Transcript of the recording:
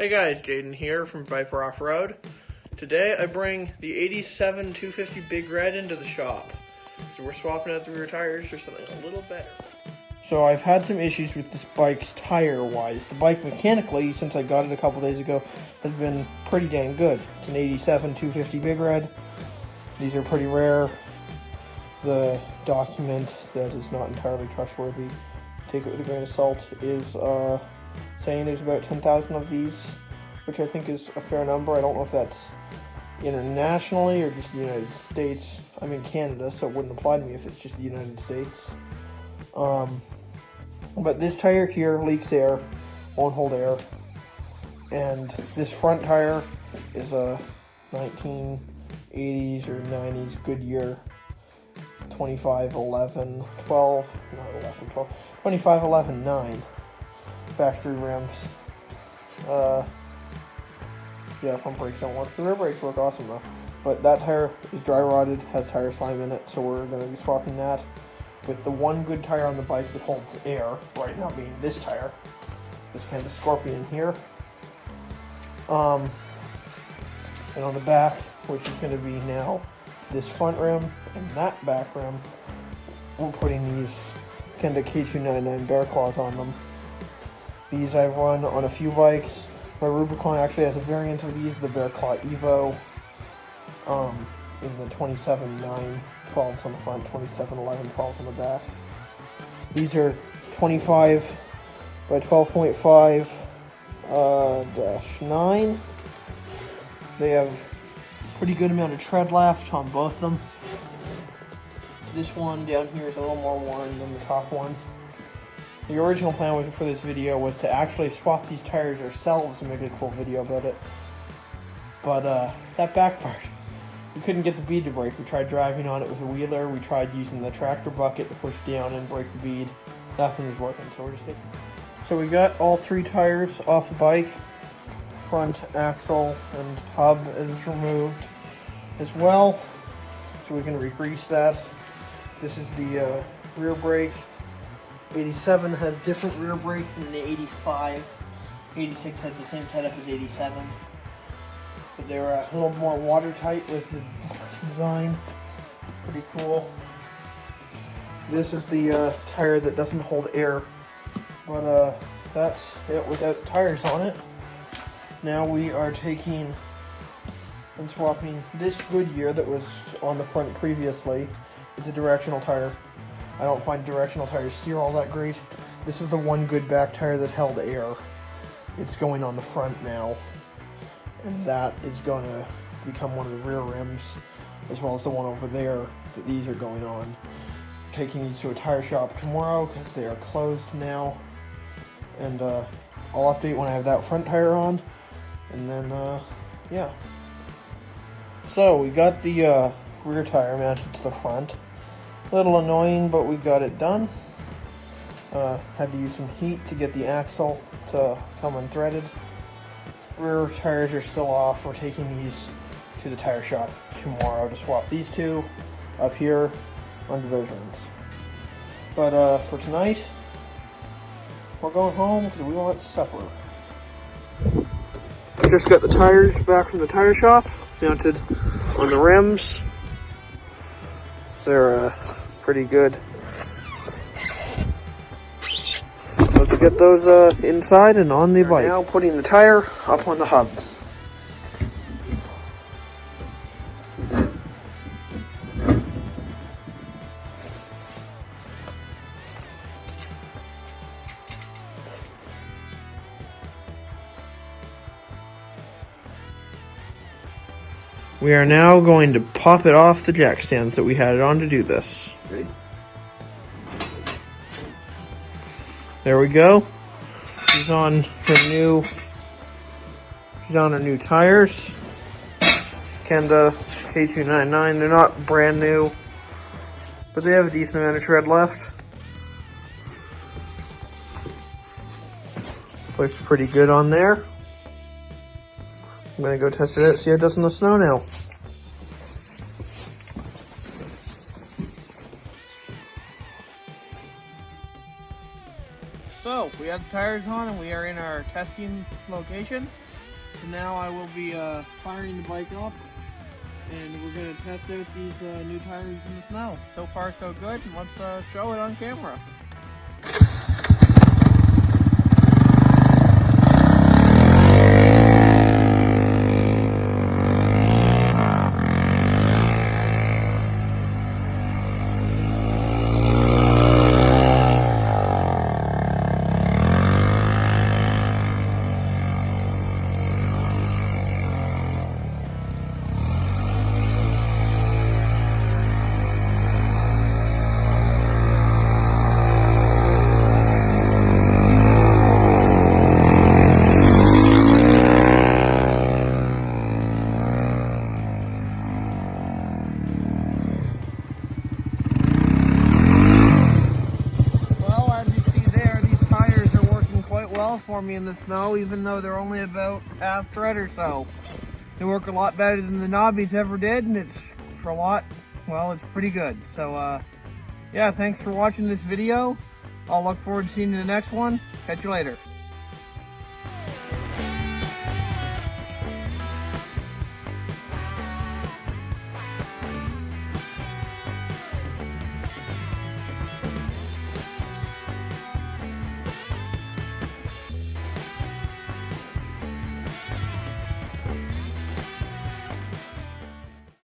Hey guys, Jaden here from Viper Off-Road. Today I bring the 87 250 Big Red into the shop. So we're swapping out the rear tires for something a little better. So I've had some issues with this bike's tire-wise. The bike mechanically, since I got it a couple days ago, has been pretty dang good. It's an 87 250 Big Red. These are pretty rare. The document that is not entirely trustworthy, take it with a grain of salt, is saying there's about 10,000 of these, which I think is a fair number. I don't know if that's internationally or just the United States. I'm in Canada, so it wouldn't apply to me if it's just the United States. But this tire here leaks air, won't hold air, and this front tire is a 1980s or 90s Goodyear 2511 9 factory rims. Yeah, front brakes don't work. The rear brakes work awesome though. But that tire is dry rotted, has tire slime in it, so we're going to be swapping that with the one good tire on the bike that holds air, right now being this tire, this kind of Scorpion here. And on the back, which is going to be now this front rim and that back rim, we're putting these Kenda K299 bear claws on them. These I've run on a few bikes. My Rubicon actually has a variant of these, the Bear Claw Evo, in the 27.9 12s on the front, 27.11 12s on the back. These are 25 by 12.5 -9. They have pretty good amount of tread left on both of them. This one down here is a little more worn than the top one. The original plan for this video was to actually swap these tires ourselves and make a cool video about it. But that backfired. We couldn't get the bead to break. We tried driving on it with a wheeler. We tried using the tractor bucket to push down and break the bead. Nothing was working, so we're just taking. So we got all three tires off the bike. Front axle and hub is removed as well, so we can re-grease that. This is the rear brake. 87 has different rear brakes than the 85. 86 has the same setup as 87. But they're a little more watertight with the design. Pretty cool. This is the tire that doesn't hold air. But that's it without tires on it. Now we are taking and swapping this Goodyear that was on the front previously. It's a directional tire. I don't find directional tires steer all that great. This is the one good back tire that held air. It's going on the front now, and that is going to become one of the rear rims, as well as the one over there that these are going on. Taking these to a tire shop tomorrow because they are closed now, and I'll update when I have that front tire on, and then yeah. So we got the rear tire mounted to the front. A little annoying, but we got it done. Had to use some heat to get the axle to come unthreaded. Rear tires are still off. We're taking these to the tire shop tomorrow to swap these two up here under those rims. But for tonight, we're going home because we want supper. Just got the tires back from the tire shop, mounted on the rims. They're pretty good. Let's get those inside and on the bike. Now putting the tire up on the hub. We are now going to pop it off the jack stands that we had it on to do this. Ready? There we go. She's on her new tires. Kenda K299. They're not brand new, but they have a decent amount of tread left. Looks pretty good on there. I'm gonna go test it out, see how it does in the snow now. So, we have tires on, and we are in our testing location. So now I will be firing the bike up, and we're going to test out these new tires in the snow. So far so good, and let's show it on camera. For me in the snow, even though they're only about half tread or so. They work a lot better than the knobbies ever did, and it's for a lot, well, it's pretty good. So yeah, thanks for watching this video. I'll look forward to seeing you in the next one. Catch you later.